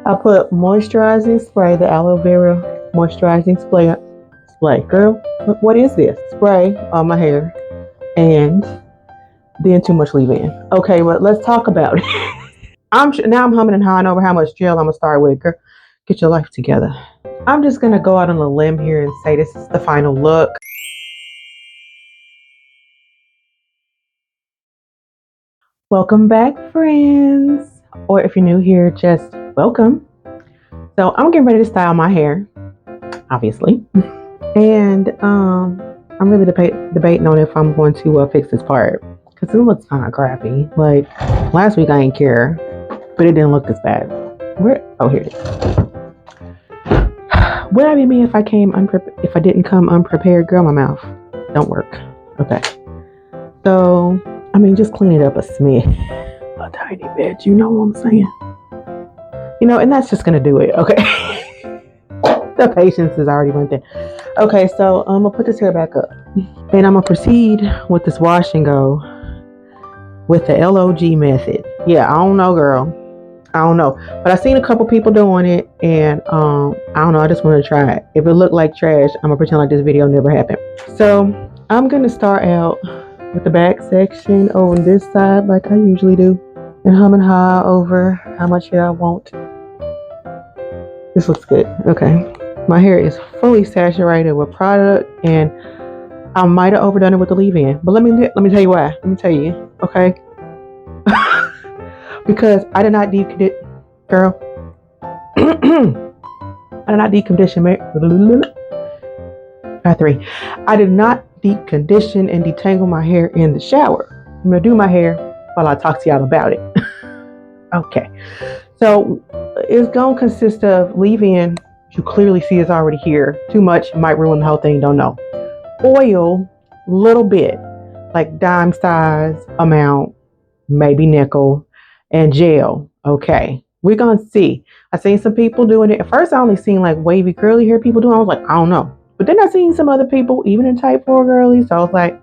I put moisturizing spray, the Aloe Vera moisturizing spray. Girl, what is this? Spray on my hair and then too much leave-in. Okay, well, let's talk about it. Now I'm humming and hawing over how much gel I'm gonna start with. Girl, get your life together. I'm just gonna go out on a limb here and say this is the final look. Welcome back, friends. Or if you're new here, just welcome. So I'm getting ready to style my hair, obviously. And I'm really debating on if I'm going to fix this part because it looks kind of crappy. Like last week I didn't care, but it didn't look this bad. Oh, here it is. Would I be me if I didn't come unprepared? Girl, my mouth don't work. Okay. So, I mean, just clean it up a smidge. A tiny bit, you know what I'm saying? You know, and that's just gonna do it, okay? The patience is already went there. Okay, so I'm gonna put this hair back up. And I'm gonna proceed with this wash and go with the LOG method. Yeah, I don't know, girl. I don't know. But I've seen a couple people doing it, and I don't know, I just want to try it. If it looked like trash, I'm gonna pretend like this video never happened. So I'm gonna start out with the back section on this side like I usually do, and hum and haw over how much hair I want. This looks good. Okay, my hair is fully saturated with product, and I might have overdone it with the leave-in, but let me tell you why. Let me tell you, okay? Because I did not deep condition, girl. I did not deep condition. I did not deep condition and detangle my hair in the shower. I'm gonna do my hair while I talk to y'all about it. Okay, so it's gonna consist of leave-in. You clearly see it's already here. Too much might ruin the whole thing. Don't know. Oil, little bit, like dime size amount, maybe nickel, and gel. Okay, we're gonna see. I seen some people doing it. At first, I only seen like wavy curly hair people doing it. I was like, I don't know. But then I seen some other people, even in type 4 girlies. So I was like,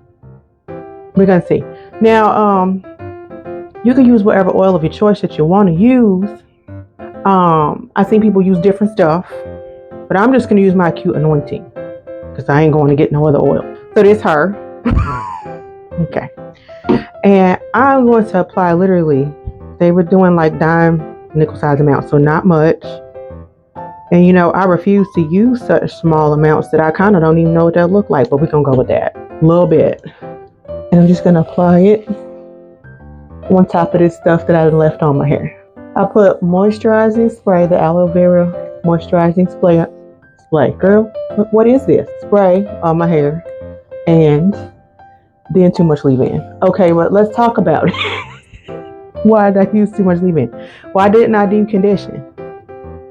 we're gonna see. Now, you can use whatever oil of your choice that you want to use. I seen people use different stuff, but I'm just gonna use my Acute anointing because I ain't going to get no other oil. So this her. Okay. And I'm going to apply literally, they were doing like dime nickel size amounts, so not much. And you know, I refuse to use such small amounts that I kind of don't even know what that look like, but we're going to go with that. A little bit. And I'm just going to apply it on top of this stuff that I left on my hair. I put moisturizing spray, the Aloe Vera moisturizing spray. Girl, what is this? Spray on my hair and then too much leave-in. Okay, well, let's talk about it. Why did I use too much leave-in? Why didn't I deep condition?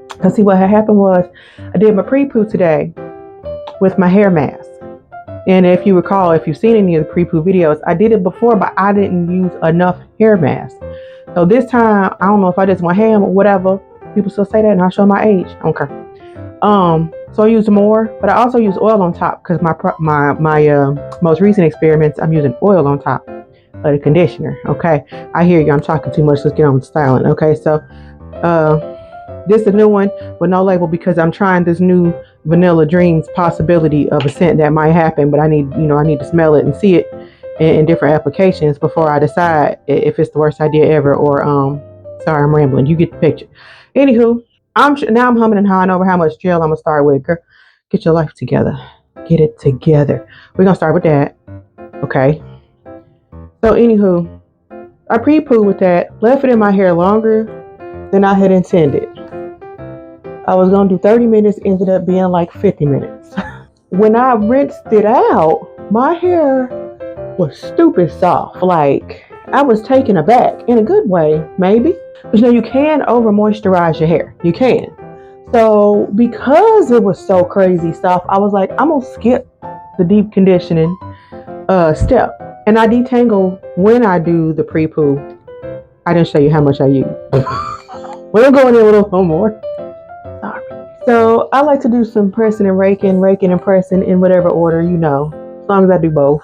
Because see, what had happened was I did my pre-poo today with my hair mask. And if you recall, if you've seen any of the pre-poo videos, I did it before, but I didn't use enough hair mask. So this time, I don't know if I just went ham or whatever. People still say that, and I'll show my age. I don't care. So I used more, but I also use oil on top because my most recent experiments, I'm using oil on top of the conditioner. Okay, I hear you. I'm talking too much. Let's get on with styling. Okay, so this is a new one with no label because I'm trying this new Vanilla Dreams possibility of a scent that might happen, but I need to smell it and see it in different applications before I decide if it's the worst idea ever or sorry, I'm rambling. You get the picture. Anywho. Now I'm humming and hawing over how much gel I'm gonna start with. Girl, get your life together. Get it together. We're gonna start with that. Okay. So anywho, I pre-poo with that. Left it in my hair longer than I had intended. I was gonna do 30 minutes, ended up being like 50 minutes. When I rinsed it out, my hair was stupid soft. Like I was taken aback in a good way, maybe. But you can over moisturize your hair. You can. So because it was so crazy soft, I was like, I'm gonna skip the deep conditioning step. And I detangle when I do the pre-poo. I didn't show you how much I use. We'll go in there a little more. Sorry. So I like to do some pressing and raking and pressing in whatever order, as long as I do both.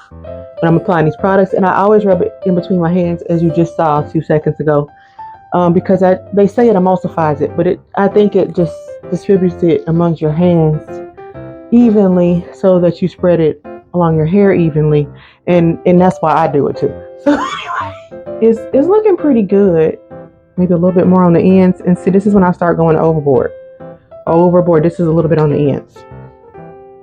When I'm applying these products, and I always rub it in between my hands, as you just saw 2 seconds ago. because they say it emulsifies it, but I think it just distributes it amongst your hands evenly so that you spread it along your hair evenly, and that's why I do it too. So anyway, it's looking pretty good. Maybe a little bit more on the ends, and see, this is when I start going overboard. This is a little bit on the ends.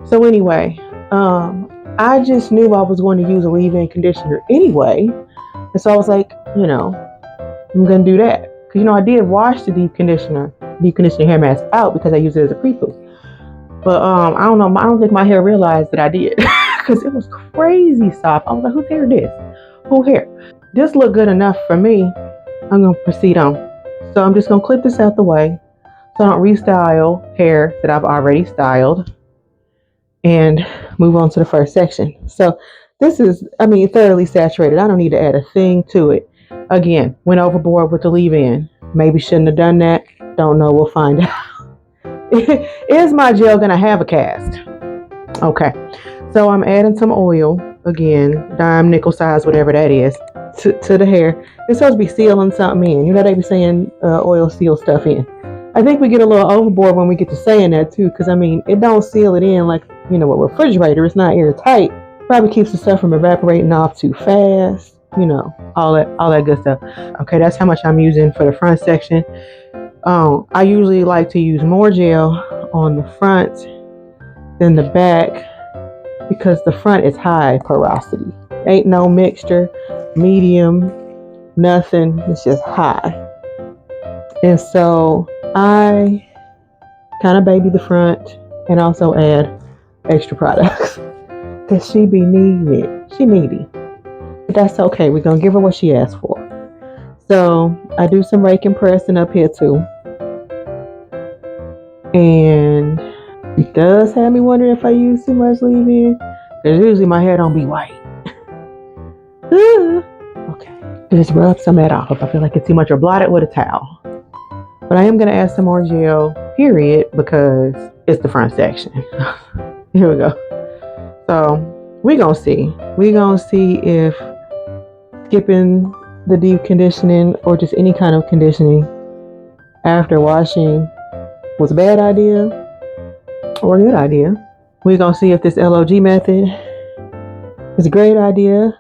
So anyway, I just knew I was going to use a leave-in conditioner anyway, and so I was like, I'm gonna do that because I did wash the deep conditioner hair mask out because I used it as a pre-poo. But I don't know. I don't think my hair realized that I did because it was crazy soft. I was like, whose hair is this? Whose hair? This looked good enough for me. I'm gonna proceed on. So I'm just gonna clip this out the way so I don't restyle hair that I've already styled and move on to the first section. So this is, thoroughly saturated. I don't need to add a thing to it. Again, went overboard with the leave-in. Maybe shouldn't have done that. Don't know. We'll find out. Is my gel gonna have a cast? Okay, so I'm adding some oil again, dime, nickel size, whatever that is, to the hair. It's supposed to be sealing something in. They be saying oil seal stuff in. I think we get a little overboard when we get to saying that too, because it don't seal it in like a refrigerator. It's not airtight. Probably keeps the stuff from evaporating off too fast. All that good stuff. Okay, that's how much I'm using for the front section. I usually like to use more gel on the front than the back because the front is high porosity. Ain't no mixture, medium, nothing. It's just high. And so I kind of baby the front and also add extra products because she be needing it. She needy. But that's okay. We're going to give her what she asked for. So I do some rake and pressing up here too. And it does have me wondering if I use too much leave-in, because usually my hair don't be white. Okay. Just rub some of that off if I feel like it's too much, or blot it with a towel. But I am going to add some more gel, period, because it's the front section. Here we go. So we're going to see. We're going to see if skipping the deep conditioning or just any kind of conditioning after washing was a bad idea or a good idea. We're going to see if this LOG method is a great idea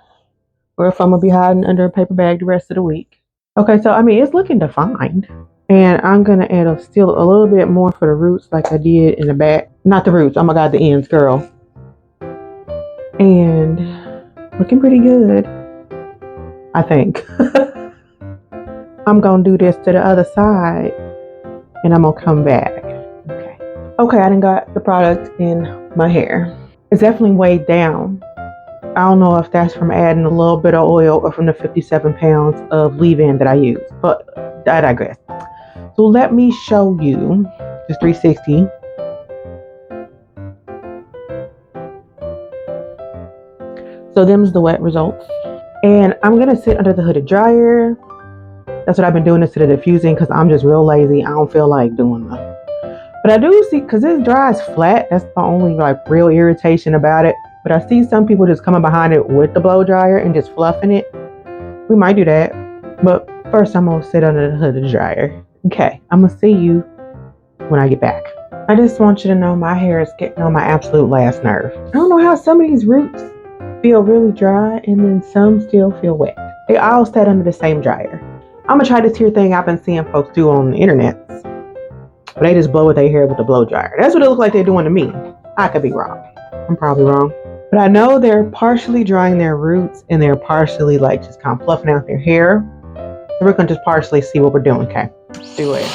or if I'm going to be hiding under a paper bag the rest of the week. Okay, so it's looking defined. And I'm going to add still a little bit more for the roots like I did in the back. Not the roots, oh my God, the ends, girl. And looking pretty good, I think. I'm going to do this to the other side and I'm going to come back. Okay, I done got the product in my hair. It's definitely weighed down. I don't know if that's from adding a little bit of oil or from the 57 pounds of leave-in that I use, but I digress. So let me show you this 360. So them's the wet results. And I'm going to sit under the hooded dryer. That's what I've been doing instead of diffusing because I'm just real lazy. I don't feel like doing that. But I do see, because this dries flat, that's the only real irritation about it. But I see some people just coming behind it with the blow dryer and just fluffing it. We might do that. But first I'm going to sit under the hood of the dryer. Okay, I'm going to see you when I get back. I just want you to know my hair is getting on my absolute last nerve. I don't know how some of these roots feel really dry and then some still feel wet. They all sat under the same dryer. I'm going to try this here thing I've been seeing folks do on the internet. But they just blow with their hair with the blow dryer. That's what it looks like they're doing to me. I could be wrong. I'm probably wrong. But I know they're partially drying their roots and they're partially just kind of fluffing out their hair. So we're going to just partially see what we're doing, okay? Let's do it.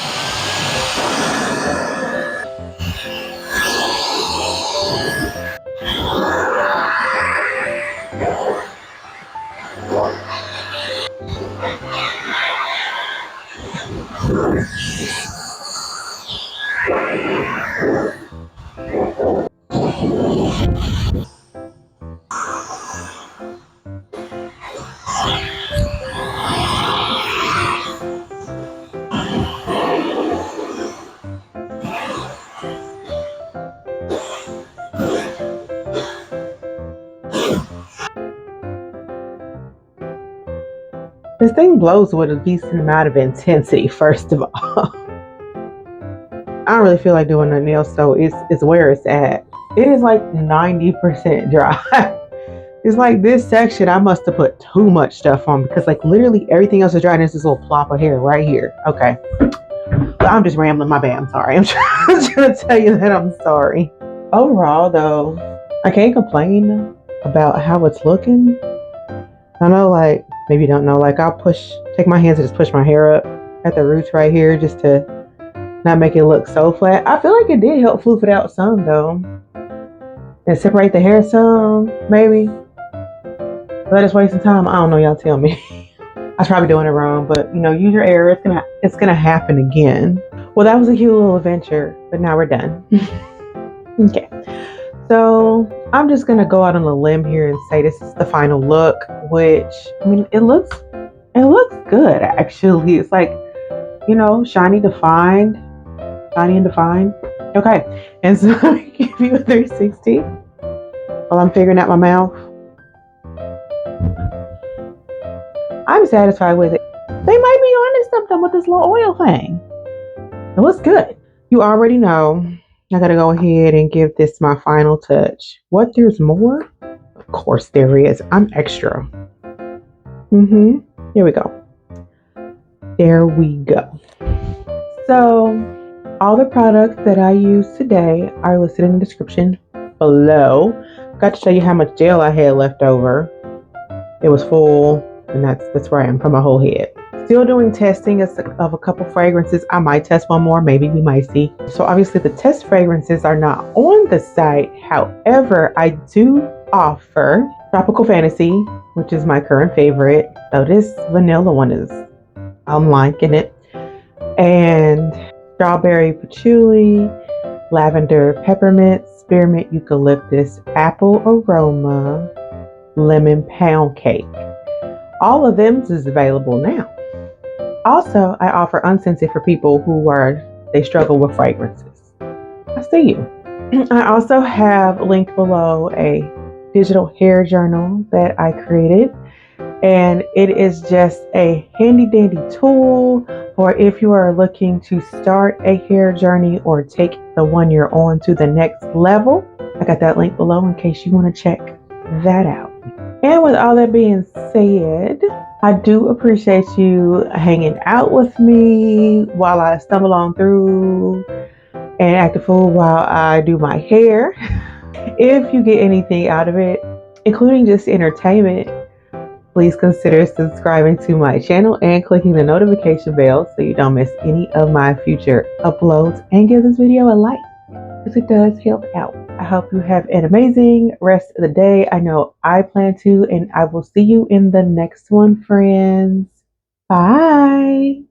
This thing blows with a decent amount of intensity, first of all. I don't really feel like doing nothing else, so it's where it's at. It is like 90% dry. It's like this section, I must have put too much stuff on because like literally everything else is dry and there's this little plop of hair right here. Okay. But I'm just rambling, my bad, I'm sorry. I'm trying to tell you that I'm sorry. Overall though, I can't complain about how it's looking. I know like, maybe you don't know, like I'll take my hands and just push my hair up at the roots right here just to not make it look so flat. I feel like it did help floof it out some though. And separate the hair some, maybe. Let us waste some time. I don't know, y'all tell me. I was probably doing it wrong, but you know, use your error. It's gonna happen again. Well, that was a cute little adventure, but now we're done. Okay. So I'm just gonna go out on a limb here and say this is the final look, which I mean it looks good actually. It's like, you know, shiny and defined. Okay. And so let me give you a 360 while I'm figuring out my mouth. I'm satisfied with it. They might be onto something with this little oil thing. It looks good. You already know I gotta go ahead and give this my final touch. What, there's more? Of course there is. I'm extra. Here we go. There we go. So all the products that I use today are listed in the description below. Got to show you how much gel I had left over. It was full, and that's where I am for my whole head. Still doing testing of a couple fragrances. I might test one more, maybe we might see. So obviously the test fragrances are not on the site. However, I do offer Tropical Fantasy, which is my current favorite. So this vanilla one I'm liking it. And strawberry patchouli, lavender peppermint, spearmint eucalyptus, apple aroma, lemon pound cake. All of them is available now. Also, I offer unscented for people they struggle with fragrances. I see you. I also have linked below a digital hair journal that I created, and it is just a handy dandy tool for if you are looking to start a hair journey or take the one you're on to the next level. I got that link below in case you want to check that out. And with all that being said, I do appreciate you hanging out with me while I stumble on through and act a fool while I do my hair. If you get anything out of it, including just entertainment, please consider subscribing to my channel and clicking the notification bell so you don't miss any of my future uploads, and give this video a like because it does help out. I hope you have an amazing rest of the day. I know I plan to, and I will see you in the next one, friends. Bye.